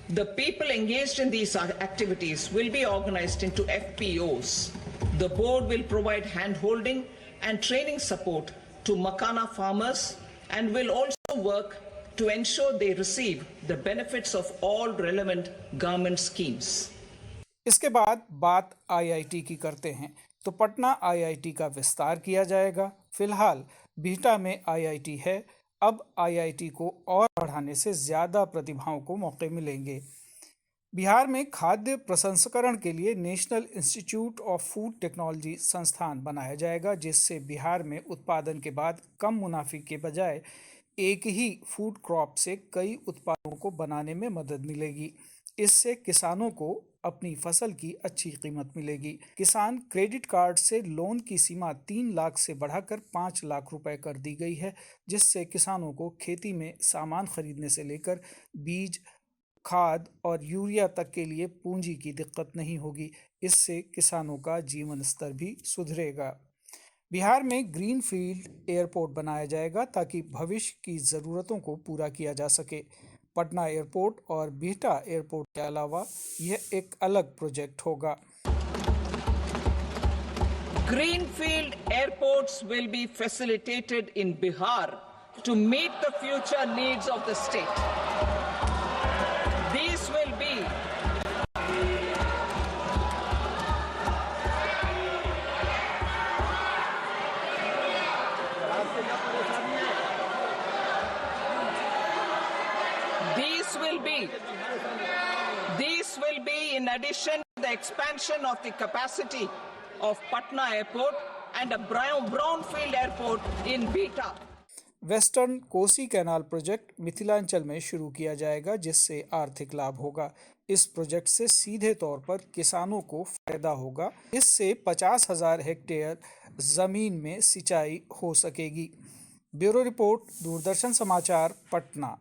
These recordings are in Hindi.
The people engaged in these activities will be organized into FPOs. The board will provide hand-holding and training support to Makana farmers and will also work to ensure they receive the benefits of all relevant government schemes. इसके बाद बात IIT की करते हैं तो पटना IIT का विस्तार किया जाएगा। फिलहाल बिहटा में IIT है, अब IIT को और बढ़ाने से ज़्यादा प्रतिभाओं को मौके मिलेंगे। बिहार में खाद्य प्रसंस्करण के लिए national institute of food technology संस्थान बनाया जाएगा, जिससे बिहार में उत्पादन के बाद कम मुनाफे के बजाय एक ही फूड क्रॉप से कई उत्पादों को बनाने में मदद मिलेगी। इससे किसानों को अपनी फसल की अच्छी कीमत मिलेगी। किसान क्रेडिट कार्ड से लोन की सीमा 3 लाख से बढ़ाकर 5 लाख रुपए कर दी गई है, जिससे किसानों को खेती में सामान खरीदने से लेकर बीज, खाद और यूरिया तक के लिए पूंजी की दिक्कत नहीं होगी। इससे किसानों का जीवन स्तर भी सुधरेगा। बिहार में ग्रीनफील्ड एयरपोर्ट बनाया जाएगा ताकि भविष्य की ज़रूरतों को पूरा किया जा सके। पटना एयरपोर्ट और बिहटा एयरपोर्ट के अलावा यह एक अलग प्रोजेक्ट होगा। Greenfield airports will be facilitated in Bihar to meet the future needs of the state. These will be in addition to the expansion of the capacity of Patna Airport and a brownfield airport in Bihta. Western Kosi canal project Mithilanchal में शुरू किया जाएगा, जिससे आर्थिक लाभ होगा। इस प्रोजेक्ट से सीधे तौर पर किसानों को फायदा होगा। इससे 50,000 हेक्टेयर जमीन में सिंचाई हो सकेगी। ब्यूरो रिपोर्ट, दूरदर्शन समाचार, पटना।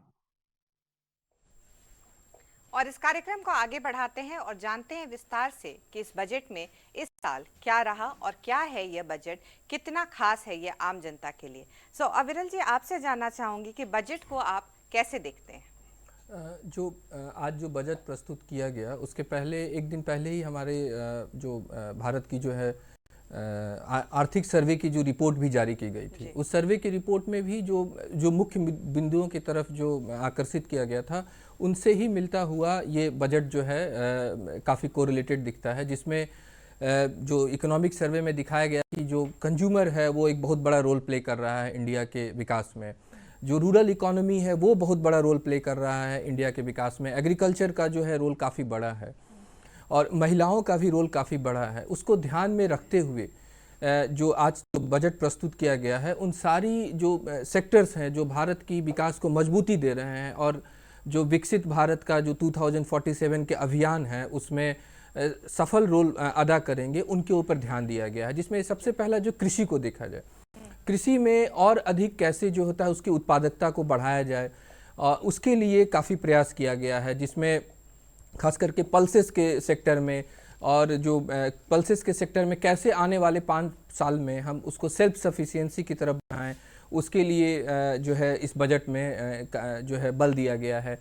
और इस कार्यक्रम को आगे बढ़ाते हैं और जानते हैं विस्तार से कि इस बजट में इस साल क्या रहा और क्या है यह बजट, कितना खास है यह आम जनता के लिए। अविरल जी, आपसे जानना चाहूंगी कि बजट को आप कैसे देखते हैं? आज जो बजट प्रस्तुत किया गया, उसके पहले एक दिन पहले ही हमारे जो भारत की जो है आर्थिक सर्वे की जो रिपोर्ट भी जारी की गई थी, उस सर्वे की रिपोर्ट में भी जो मुख्य बिंदुओं की तरफ जो आकर्षित किया गया था, उनसे ही मिलता हुआ ये बजट जो है काफ़ी कोरिलेटेड दिखता है। जिसमें जो इकोनॉमिक सर्वे में दिखाया गया कि जो कंज्यूमर है वो एक बहुत बड़ा रोल प्ले कर रहा है इंडिया के विकास में, जो रूरल इकोनॉमी है वो बहुत बड़ा रोल प्ले कर रहा है इंडिया के विकास में, एग्रीकल्चर का जो है रोल काफ़ी बड़ा है और महिलाओं का भी रोल काफ़ी बड़ा है। उसको ध्यान में रखते हुए जो आज बजट प्रस्तुत किया गया है, उन सारी जो सेक्टर्स हैं जो भारत की विकास को मजबूती दे रहे हैं और जो विकसित भारत का जो 2047 के अभियान है उसमें सफल रोल अदा करेंगे, उनके ऊपर ध्यान दिया गया है। जिसमें सबसे पहला जो कृषि को देखा जाए, कृषि में और अधिक कैसे जो होता है उसकी उत्पादकता को बढ़ाया जाए, उसके लिए काफ़ी प्रयास किया गया है। जिसमें खास करके पल्सेस के सेक्टर में और जो पल्सेस के सेक्टर में कैसे आने वाले 5 साल में हम उसको सेल्फ सफिशिएंसी की तरफ बढ़ाएं, उसके लिए जो है इस बजट में जो है बल दिया गया है।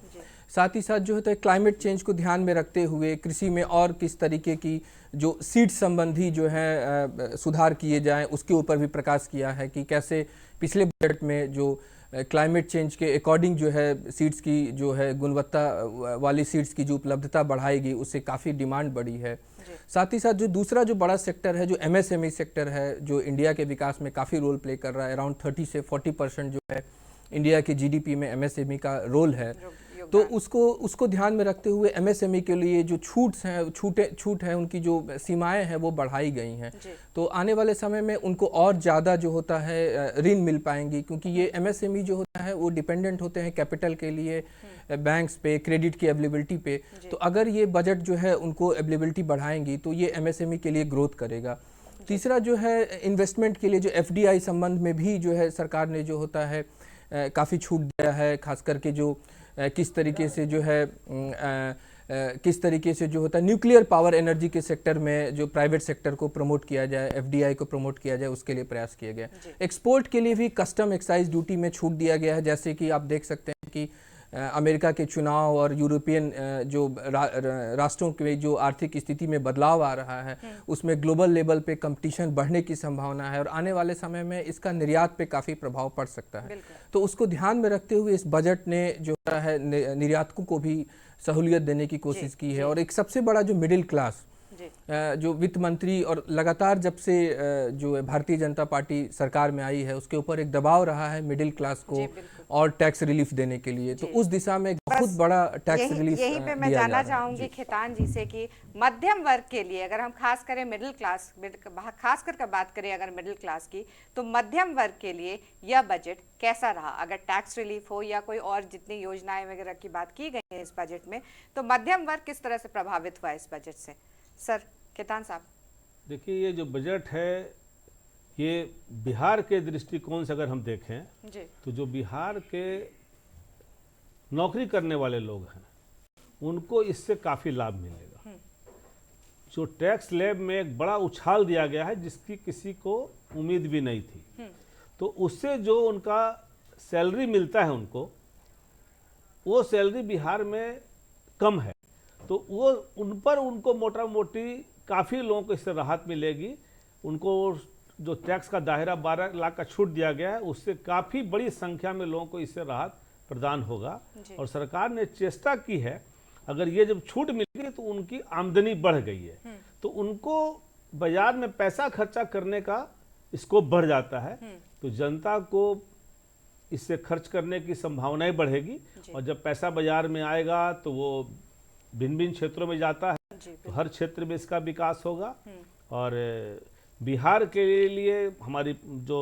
साथ ही साथ जो है क्लाइमेट चेंज को ध्यान में रखते हुए कृषि में और किस तरीके की जो सीड संबंधी जो है सुधार किए जाएं, उसके ऊपर भी प्रकाश किया है कि कैसे पिछले बजट में जो क्लाइमेट चेंज के अकॉर्डिंग जो है सीड्स की जो है गुणवत्ता वाली सीड्स की जो उपलब्धता बढ़ाएगी, उससे काफ़ी डिमांड बढ़ी है। साथ ही साथ जो दूसरा जो बड़ा सेक्टर है, जो MSME सेक्टर है, जो इंडिया के विकास में काफ़ी रोल प्ले कर रहा है, अराउंड 30 से 40% जो है इंडिया की GDP में MSME का रोल है। तो उसको ध्यान में रखते हुए MSME के लिए जो छूट है, उनकी जो सीमाएं हैं वो बढ़ाई गई हैं। तो आने वाले समय में उनको और ज़्यादा जो होता है ऋण मिल पाएंगी, क्योंकि ये MSME जो होता है वो डिपेंडेंट होते हैं कैपिटल के लिए बैंक्स पे, क्रेडिट की अवेलेबिलिटी पे। तो अगर ये बजट जो है उनको अवेलेबिलिटी बढ़ाएंगी तो ये MSME के लिए ग्रोथ करेगा। तीसरा जो है इन्वेस्टमेंट के लिए जो FDI संबंध में भी जो है सरकार ने जो होता है काफ़ी छूट दिया है। खास करके जो किस तरीके से जो होता है न्यूक्लियर पावर एनर्जी के सेक्टर में जो प्राइवेट सेक्टर को प्रमोट किया जाए, FDI को प्रमोट किया जाए, उसके लिए प्रयास किया गया। एक्सपोर्ट के लिए भी कस्टम एक्साइज ड्यूटी में छूट दिया गया है। जैसे कि आप देख सकते हैं कि अमेरिका के चुनाव और यूरोपियन जो राष्ट्रों के जो आर्थिक स्थिति में बदलाव आ रहा है, उसमें ग्लोबल लेवल पे कंपटीशन बढ़ने की संभावना है और आने वाले समय में इसका निर्यात पे काफ़ी प्रभाव पड़ सकता है। तो उसको ध्यान में रखते हुए इस बजट ने जो है निर्यातकों को भी सहूलियत देने की कोशिश की है। और एक सबसे बड़ा जो मिडिल क्लास जो वित्त मंत्री और लगातार जब से जो भारतीय जनता पार्टी सरकार में आई है उसके ऊपर एक दबाव रहा है मिडिल क्लास को और टैक्स रिलीफ देने के लिए, तो उस दिशा में बहुत बड़ा टैक्स रिलीफ यहीं पे मैं जानना चाहूंगी खेतान जी से कि मध्यम वर्ग के लिए अगर हम खास करें मिडिल क्लास, खास करके बात करें अगर मिडिल क्लास की, तो मध्यम वर्ग के लिए यह बजट कैसा रहा? अगर टैक्स रिलीफ हो या कोई और जितनी योजनाएं वगैरह की बात की गई है इस बजट में, तो मध्यम वर्ग किस तरह से प्रभावित हुआ इस बजट से? सर खेतान साहब। देखिए, ये जो बजट है ये बिहार के दृष्टिकोण से अगर हम देखें जी। तो जो बिहार के नौकरी करने वाले लोग हैं उनको इससे काफ़ी लाभ मिलेगा। जो टैक्स स्लैब में एक बड़ा उछाल दिया गया है जिसकी किसी को उम्मीद भी नहीं थी, तो उससे जो उनका सैलरी मिलता है उनको, वो सैलरी बिहार में कम है, तो वो उन पर उनको मोटा मोटी काफ़ी लोगों को इससे राहत मिलेगी। उनको जो टैक्स का दायरा 12 लाख का छूट दिया गया है उससे काफ़ी बड़ी संख्या में लोगों को इससे राहत प्रदान होगा। और सरकार ने चेष्टा की है, अगर ये जब छूट मिल गई तो उनकी आमदनी बढ़ गई है, तो उनको बाजार में पैसा खर्चा करने का स्कोप बढ़ जाता है, तो जनता को इससे खर्च करने की संभावनाएं बढ़ेगी। और जब पैसा बाजार में आएगा तो वो भिन्न भिन्न क्षेत्रों में जाता है, तो हर क्षेत्र में इसका विकास होगा। और बिहार के लिए हमारी जो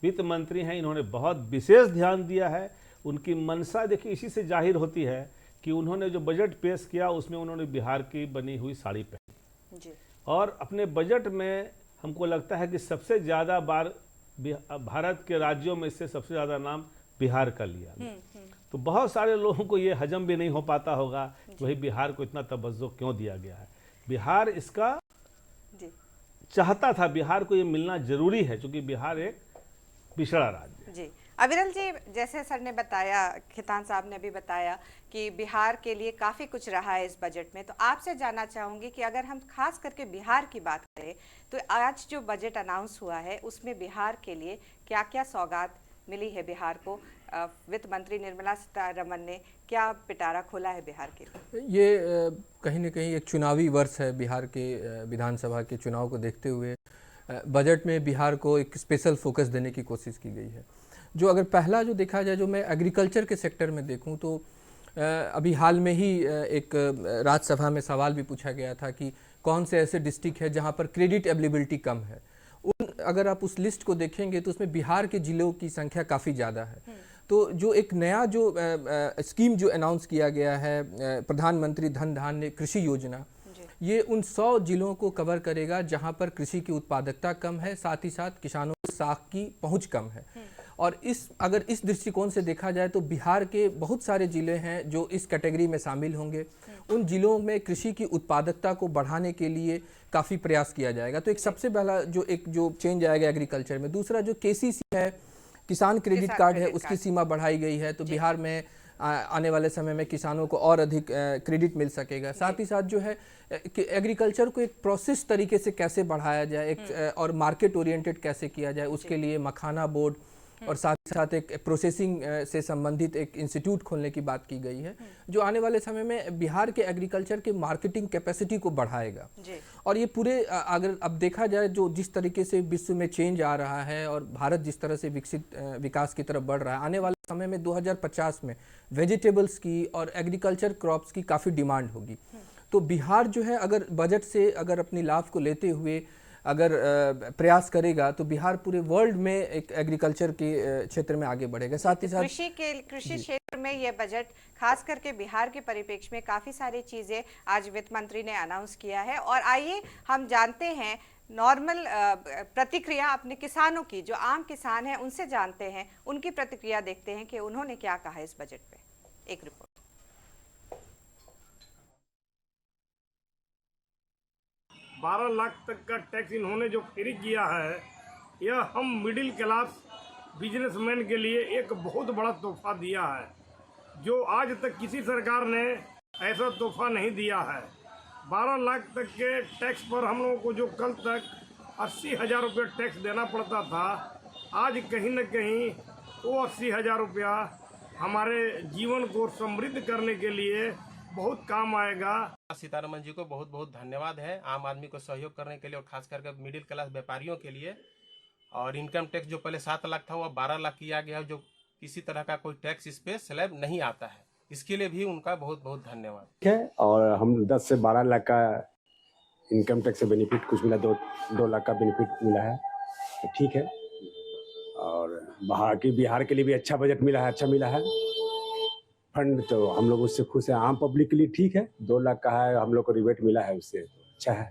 वित्त मंत्री हैं इन्होंने बहुत विशेष ध्यान दिया है। उनकी मंशा देखिए इसी से जाहिर होती है कि उन्होंने जो बजट पेश किया उसमें उन्होंने बिहार की बनी हुई साड़ी पहनी, और अपने बजट में हमको लगता है कि सबसे ज़्यादा बार भारत के राज्यों में इससे सबसे ज़्यादा नाम बिहार का लिया गया। तो बहुत सारे लोगों को ये हजम भी नहीं हो पाता होगा कि वही बिहार को इतना तवज्जो क्यों दिया गया है। बिहार इसका चाहता था, बिहार को ये मिलना जरूरी है क्योंकि बिहार एक पिछड़ा राज्य है। जी अविरल जी, जैसे सर ने बताया, खेतान साहब ने भी बताया कि बिहार के लिए काफ़ी कुछ रहा है इस बजट में, तो आपसे जानना चाहूँगी कि अगर हम खास करके बिहार की बात करें तो आज जो बजट अनाउंस हुआ है उसमें बिहार के लिए क्या क्या सौगात मिली है बिहार को? वित्त मंत्री निर्मला सीतारमण ने क्या पिटारा खोला है बिहार के लिए? ये कहीं ना कहीं एक चुनावी वर्ष है। बिहार के विधानसभा के चुनाव को देखते हुए बजट में बिहार को एक स्पेशल फोकस देने की कोशिश की गई है। जो अगर पहला जो देखा जाए, जो मैं एग्रीकल्चर के सेक्टर में देखूं तो अभी हाल में ही एक राज्यसभा में सवाल भी पूछा गया था कि कौन से ऐसे डिस्ट्रिक्ट है जहां पर क्रेडिट एबिलिबिलिटी कम है। अगर आप उस लिस्ट को देखेंगे तो उसमें बिहार के जिलों की संख्या काफ़ी ज़्यादा है। तो जो एक नया जो स्कीम जो अनाउंस किया गया है, प्रधानमंत्री धन धान्य कृषि योजना, ये उन 100 जिलों को कवर करेगा जहां पर कृषि की उत्पादकता कम है, साथ ही साथ किसानों को साख की पहुंच कम है। और अगर इस दृष्टिकोण से देखा जाए तो बिहार के बहुत सारे जिले हैं जो इस कैटेगरी में शामिल होंगे। उन जिलों में कृषि की उत्पादकता को बढ़ाने के लिए काफ़ी प्रयास किया जाएगा। तो एक सबसे पहला जो चेंज आएगा एग्रीकल्चर में। दूसरा जो केसीसी है, किसान क्रेडिट कार्ड है, उसकी सीमा बढ़ाई गई है, तो बिहार में आने वाले समय में किसानों को और अधिक क्रेडिट मिल सकेगा। साथ ही साथ जो है कि एग्रीकल्चर को एक प्रोसेस तरीके से कैसे बढ़ाया जाए, और मार्केट ओरिएंटेड कैसे किया जाए, उसके लिए मखाना बोर्ड और साथ ही साथ एक प्रोसेसिंग से संबंधित एक इंस्टीट्यूट खोलने की बात की गई है, जो आने वाले समय में बिहार के एग्रीकल्चर के मार्केटिंग कैपेसिटी को बढ़ाएगा। और ये पूरे अगर अब देखा जाए जो जिस तरीके से विश्व में चेंज आ रहा है और भारत जिस तरह से विकास की तरफ बढ़ रहा है, आने वाले समय में 2050 में वेजिटेबल्स की और एग्रीकल्चर क्रॉप्स की काफ़ी डिमांड होगी। तो बिहार जो है अगर बजट से अगर अपनी लाभ को लेते हुए अगर प्रयास करेगा तो बिहार पूरे वर्ल्ड में एक एग्रीकल्चर के क्षेत्र में आगे बढ़ेगा। साथ ही साथ कृषि क्षेत्र में ये बजट खास करके बिहार के परिप्रेक्ष्य में काफ़ी सारी चीज़ें आज वित्त मंत्री ने अनाउंस किया है। और आइए हम जानते हैं नॉर्मल प्रतिक्रिया अपने किसानों की, जो आम किसान हैं उनसे जानते हैं, उनकी प्रतिक्रिया देखते हैं कि उन्होंने क्या कहा इस बजट पे। एक रिपोर्ट। 12 लाख तक का टैक्स इन्होंने जो फ्री किया है, यह हम मिडिल क्लास बिजनेसमैन के लिए एक बहुत बड़ा तोहफा दिया है। जो आज तक किसी सरकार ने ऐसा तोहफा नहीं दिया है। 12 लाख तक के टैक्स पर हम लोगों को जो कल तक 80,000 रुपये टैक्स देना पड़ता था, आज कहीं न कहीं वो 80,000 रुपया हमारे जीवन को समृद्ध करने के लिए बहुत काम आएगा। सीतारमन जी को बहुत बहुत धन्यवाद है आम आदमी को सहयोग करने के लिए और खास करके मिडिल क्लास व्यापारियों के लिए। और इनकम टैक्स जो पहले 7 लाख था वो 12 लाख किया गया, जो किसी तरह का कोई टैक्स इस पे स्लैब नहीं आता है, इसके लिए भी उनका बहुत बहुत धन्यवाद है। और हम 10 से 12 लाख का इनकम टैक्स से बेनिफिट कुछ मिला, 2 लाख का बेनिफिट मिला है, तो ठीक है। और बिहार के लिए भी अच्छा बजट मिला है, अच्छा मिला है फंड, तो हम लोग उससे खुश हैं। आम पब्लिक के लिए ठीक है, 2 लाख का है, हम लोग को रिबेट मिला है, उससे अच्छा है।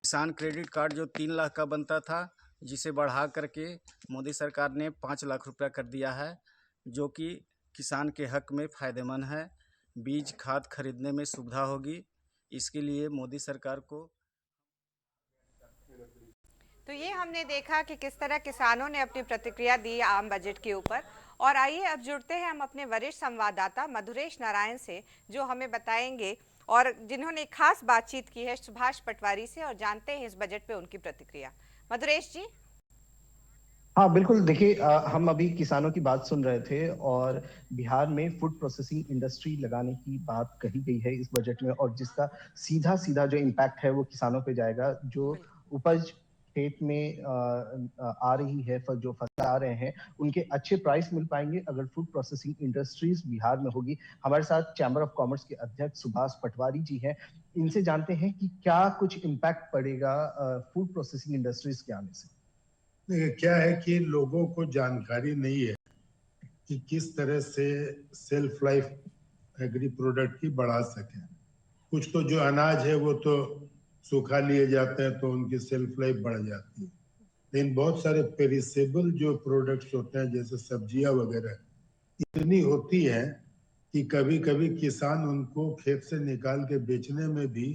किसान क्रेडिट कार्ड जो 3 लाख का बनता था, जिसे बढ़ा करके मोदी सरकार ने 5 लाख रुपया कर दिया है, जो कि किसान के हक में फ़ायदेमंद है। बीज खाद खरीदने में सुविधा होगी, इसके लिए मोदी सरकार को। तो ये हमने देखा कि किस तरह किसानों ने अपनी प्रतिक्रिया दी आम बजट के ऊपर। और आइए अब जुड़ते हैं हम अपने वरिष्ठ संवाददाता मधुरेश नारायण से, जो हमें बताएंगे और जिन्होंने एक खास बातचीत की है सुभाष पटवारी से, और जानते हैं इस बजट पे उनकी प्रतिक्रिया। मधुरेश जी। हाँ बिल्कुल, देखिए हम अभी किसानों की बात सुन रहे थे और बिहार में फूड प्रोसेसिंग इंडस्ट्री लगाने की बात कही गई है इस बजट में, और जिसका सीधा सीधा जो इम्पैक्ट है वो किसानों पे जाएगा। जो उपज खेत में आ रही है, जो फसल आ रहे हैं, उनके अच्छे प्राइस मिल पाएंगे अगर फूड प्रोसेसिंग इंडस्ट्रीज बिहार में होगी। हमारे साथ चैम्बर ऑफ कॉमर्स के अध्यक्ष सुभाष पटवारी जी हैं, इनसे जानते हैं कि क्या कुछ इम्पैक्ट पड़ेगा फूड प्रोसेसिंग इंडस्ट्रीज के आने से। क्या है कि लोगों को जानकारी नहीं है कि किस तरह से सेल्फ लाइफ एग्री प्रोडक्ट की बढ़ा सके। कुछ तो जो अनाज है वो तो सूखा लिए जाते हैं तो उनकी सेल्फ लाइफ बढ़ जाती है, लेकिन बहुत सारे पेरिसेबल जो प्रोडक्ट्स होते हैं जैसे सब्जियां वगैरह इतनी होती हैं कि कभी कभी किसान उनको खेत से निकाल के बेचने में भी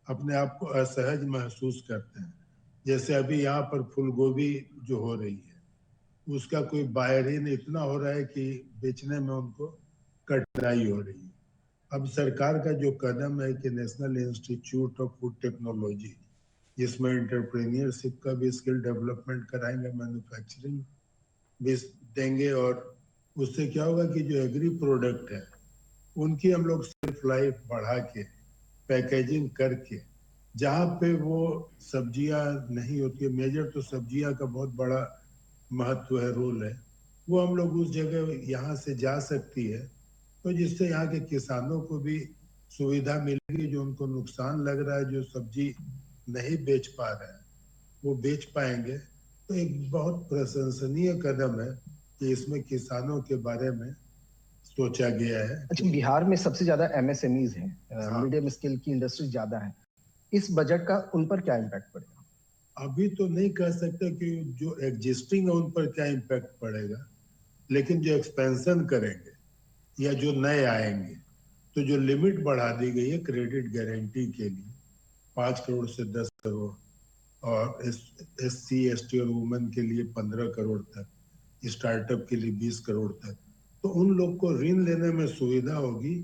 अपने आप को असहज महसूस करते हैं। जैसे अभी यहाँ पर फूलगोभी जो हो रही है उसका कोई बायर ही नहीं, इतना हो रहा है कि बेचने में उनको कठिनाई हो रही है। अब सरकार का जो कदम है कि national institute of food technology, जिसमें एंटरप्रेन्योरशिप का भी स्किल डेवलपमेंट कराएंगे, मैन्युफैक्चरिंग भी देंगे, और उससे क्या होगा कि जो एग्री प्रोडक्ट है उनकी हम लोग सेल्फ लाइफ बढ़ा के पैकेजिंग करके, जहाँ पे वो सब्जियां नहीं होती है, मेजर तो सब्जियां का बहुत बड़ा महत्व है, रोल है, वो हम लोग उस जगह यहाँ से जा सकती है, तो जिससे यहाँ के किसानों को भी सुविधा मिलेगी। जो उनको नुकसान लग रहा है, जो सब्जी नहीं बेच पा रहे हैं वो बेच पाएंगे। तो एक बहुत प्रशंसनीय कदम है कि इसमें किसानों के बारे में सोचा गया है। अच्छा, बिहार में सबसे ज्यादा MSMEs हैं, मीडियम स्केल की इंडस्ट्री ज्यादा है, इस बजट का उन पर क्या इम्पैक्ट पड़ेगा? अभी तो नहीं कह सकते कि जो एग्जिस्टिंग है उन पर क्या इम्पैक्ट पड़ेगा, लेकिन जो एक्सपेंशन करेंगे या जो नए आएंगे, तो जो लिमिट बढ़ा दी गई है क्रेडिट गारंटी के लिए 5 करोड़ से 10 करोड़, और SC ST और वुमेन के लिए 15 करोड़ तक, स्टार्टअप के लिए 20 करोड़ तक, तो उन लोग को ऋण लेने में सुविधा होगी,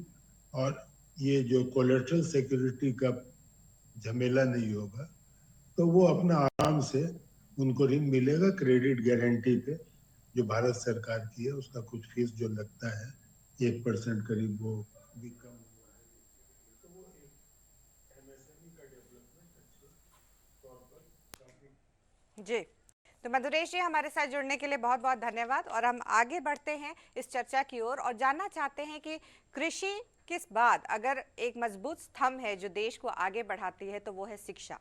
और ये जो कोलेटरल सिक्योरिटी का झमेला नहीं होगा, तो वो अपना आराम से उनको ऋण मिलेगा। क्रेडिट गारंटी पे जो भारत सरकार की है उसका कुछ फीस जो लगता है 1% करीब, वो भी कम हुआ है, तो वो MSME का डेवलपमेंट अच्छे तौर पर काफी। जी, तो मधुरेश जी हमारे साथ जुड़ने के लिए बहुत बहुत धन्यवाद। और हम आगे बढ़ते हैं इस चर्चा की ओर और जानना चाहते हैं कि कृषि किस बाद अगर एक मजबूत स्तंभ है जो देश को आगे बढ़ाती है, तो वो है शिक्षा।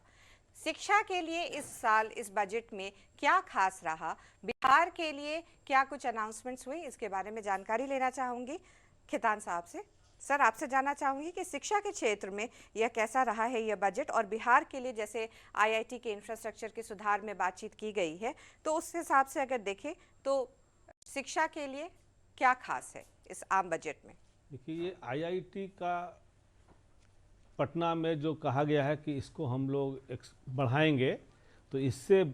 शिक्षा के लिए इस साल इस बजट में क्या खास रहा, बिहार के लिए क्या कुछ अनाउंसमेंट्स हुई, इसके बारे में जानकारी लेना चाहूँगी खितान साहब से। सर, आपसे जानना चाहूँगी कि शिक्षा के क्षेत्र में यह कैसा रहा है यह बजट, और बिहार के लिए जैसे IIT के इंफ्रास्ट्रक्चर के सुधार में बातचीत की गई है, तो उस हिसाब से अगर देखें तो शिक्षा के लिए क्या खास है इस आम बजट में? देखिए, ये IIT का पटना में जो कहा गया है कि इसको हम लोग बढ़ाएंगे, तो इससे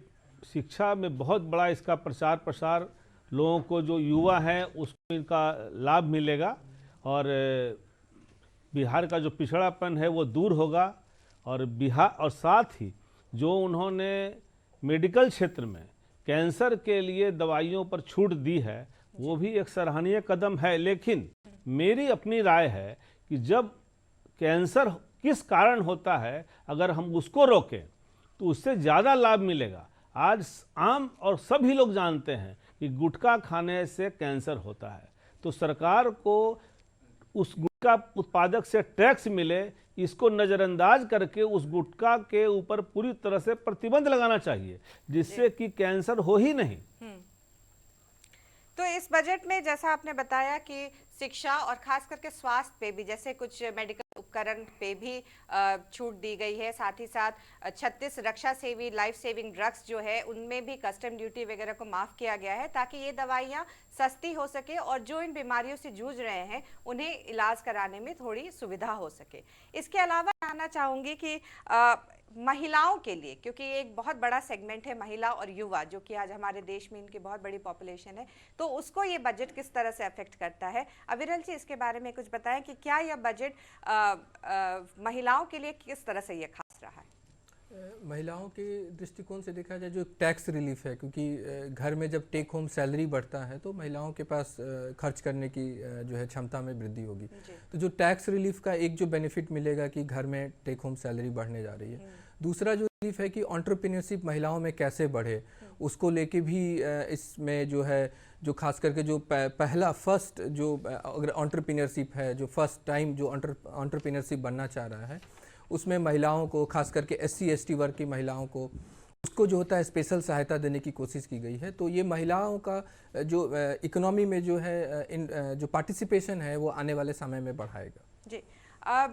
शिक्षा में बहुत बड़ा इसका प्रचार प्रसार, लोगों को जो युवा हैं उसको इनका लाभ मिलेगा। और बिहार का जो पिछड़ापन है वो दूर होगा। और बिहार और साथ ही जो उन्होंने मेडिकल क्षेत्र में कैंसर के लिए दवाइयों पर छूट दी है वो भी एक सराहनीय कदम है। लेकिन मेरी अपनी राय है कि जब कैंसर किस कारण होता है, अगर हम उसको रोकें तो उससे ज़्यादा लाभ मिलेगा। आज आम और सभी लोग जानते हैं कि गुटखा खाने से कैंसर होता है, तो सरकार को उस गुटखा उत्पादक से टैक्स मिले, इसको नज़रअंदाज करके उस गुटखा के ऊपर पूरी तरह से प्रतिबंध लगाना चाहिए, जिससे कि कैंसर हो ही नहीं। तो इस बजट में जैसा आपने बताया कि शिक्षा और खास करके स्वास्थ्य पे भी, जैसे कुछ मेडिकल उपकरण पे भी छूट दी गई है, साथ ही साथ 36 रक्षा सेवी लाइफ सेविंग ड्रग्स जो है उनमें भी कस्टम ड्यूटी वगैरह को माफ किया गया है, ताकि ये दवाइयाँ सस्ती हो सके और जो इन बीमारियों से जूझ रहे हैं उन्हें इलाज कराने में थोड़ी सुविधा हो सके। इसके अलावा जानना चाहूँगी कि महिलाओं के लिए, क्योंकि एक बहुत बड़ा सेगमेंट है महिला और युवा, जो कि आज हमारे देश में इनकी बहुत बड़ी पॉपुलेशन है, तो उसको ये बजट किस तरह से अफेक्ट करता है। अविरल जी, इसके बारे में कुछ बताएं कि क्या यह बजट महिलाओं के लिए किस तरह से ये खास रहा है। महिलाओं के दृष्टिकोण से देखा जाए जो टैक्स रिलीफ है, क्योंकि घर में जब टेक होम सैलरी बढ़ता है तो महिलाओं के पास खर्च करने की जो है क्षमता में वृद्धि होगी। तो जो टैक्स रिलीफ का एक जो बेनिफिट मिलेगा कि घर में टेक होम सैलरी बढ़ने जा रही है। दूसरा जो रिलीफ है कि एंटरप्रेन्योरशिप महिलाओं में कैसे बढ़े, उसको लेके भी इसमें जो है जो खास करके जो पहला फर्स्ट जो अगर एंटरप्रेन्योरशिप है, जो फर्स्ट टाइम जो एंटरप्रेन्योरशिप बनना चाह रहा है, उसमें महिलाओं को, खास करके SC ST वर्ग की महिलाओं को, उसको जो होता है स्पेशल सहायता देने की कोशिश की गई है। तो ये महिलाओं का जो इकोनॉमी में जो है जो पार्टिसिपेशन है वो आने वाले समय में बढ़ाएगा। जी,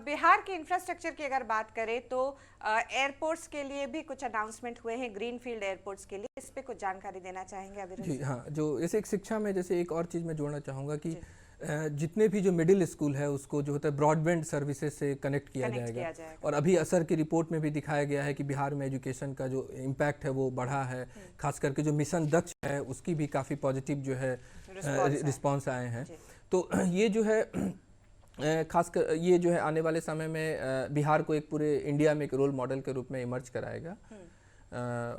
बिहार के इंफ्रास्ट्रक्चर की अगर बात करें तो एयरपोर्ट्स के लिए भी कुछ अनाउंसमेंट हुए हैं, ग्रीनफील्ड एयरपोर्ट्स के लिए, इस पे कुछ जानकारी देना चाहेंगे अभी? जी हाँ, जो जैसे एक शिक्षा में जैसे एक और चीज़ मैं जोड़ना चाहूँगा कि जितने भी जो मिडिल स्कूल है उसको जो होता है ब्रॉडबैंड सर्विसेज से कनेक्ट किया जाएगा। और अभी असर की रिपोर्ट में भी दिखाया गया है कि बिहार में एजुकेशन का जो इम्पैक्ट है वो बढ़ा है, खास करके जो मिशन दक्ष है उसकी भी काफ़ी पॉजिटिव जो है रिस्पॉन्स आए हैं। तो ये जो है खासकर ये जो है आने वाले समय में बिहार को एक पूरे इंडिया में एक रोल मॉडल के रूप में इमर्ज कराएगा।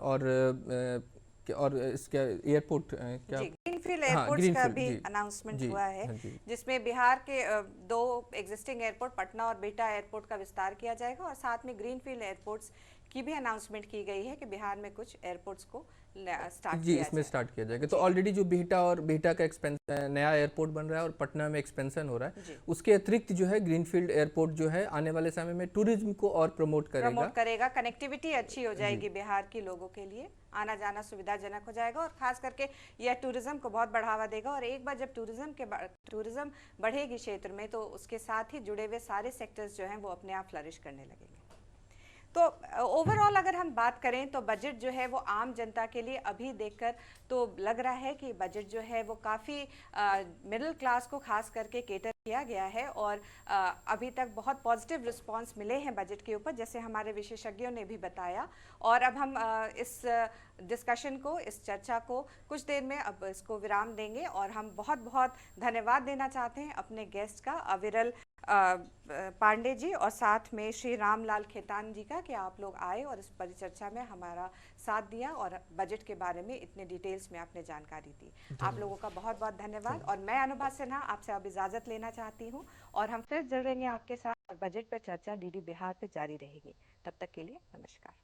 और इसका एयरपोर्ट क्या ग्रीनफील्ड एयरपोर्ट्स का भी अनाउंसमेंट हुआ है, जिसमें बिहार के 2 एग्जिस्टिंग एयरपोर्ट पटना और बिहटा एयरपोर्ट का विस्तार किया जाएगा, और साथ में ग्रीनफील्ड एयरपोर्ट्स की भी अनाउंसमेंट की गई है कि बिहार में कुछ एयरपोर्ट्स को स्टार्ट किया जाएगा। तो ऑलरेडी जो बिहटा और बिहटा का नया एयरपोर्ट बन रहा है और पटना में एक्सपेंशन हो रहा है, उसके अतिरिक्त जो है ग्रीनफील्ड एयरपोर्ट जो है आने वाले समय में टूरिज्म को और प्रमोट करेगा। कनेक्टिविटी अच्छी हो जाएगी बिहार के लोगों के लिए, आना जाना सुविधाजनक हो जाएगा, और खास करके यह टूरिज्म को बहुत बढ़ावा देगा। और एक बार जब टूरिज्म बढ़ेगी क्षेत्र में, तो उसके साथ ही जुड़े हुए सारे सेक्टर्स जो हैं वो अपने आप फ्लरिश करने लगेंगे। तो ओवरऑल अगर हम बात करें तो बजट जो है वो आम जनता के लिए अभी देखकर तो लग रहा है कि बजट जो है वो काफ़ी मिडिल क्लास को खास करके केटर किया गया है, और अभी तक बहुत पॉजिटिव रिस्पांस मिले हैं बजट के ऊपर, जैसे हमारे विशेषज्ञों ने भी बताया। और अब हम इस डिस्कशन को, इस चर्चा को कुछ देर में अब इसको विराम देंगे, और हम बहुत बहुत धन्यवाद देना चाहते हैं अपने गेस्ट का, अविरल पांडे जी और साथ में श्री रामलाल खेतान जी का, कि आप लोग आए और इस परिचर्चा में हमारा साथ दिया और बजट के बारे में इतने डिटेल्स में आपने जानकारी दी। आप लोगों का बहुत बहुत धन्यवाद। और मैं अनुभा सिन्हा आपसे अब इजाज़त लेना चाहती हूँ, और हम फिर जुड़ेंगे आपके साथ, और बजट पर चर्चा DD बिहार पे जारी रहेगी। तब तक के लिए नमस्कार।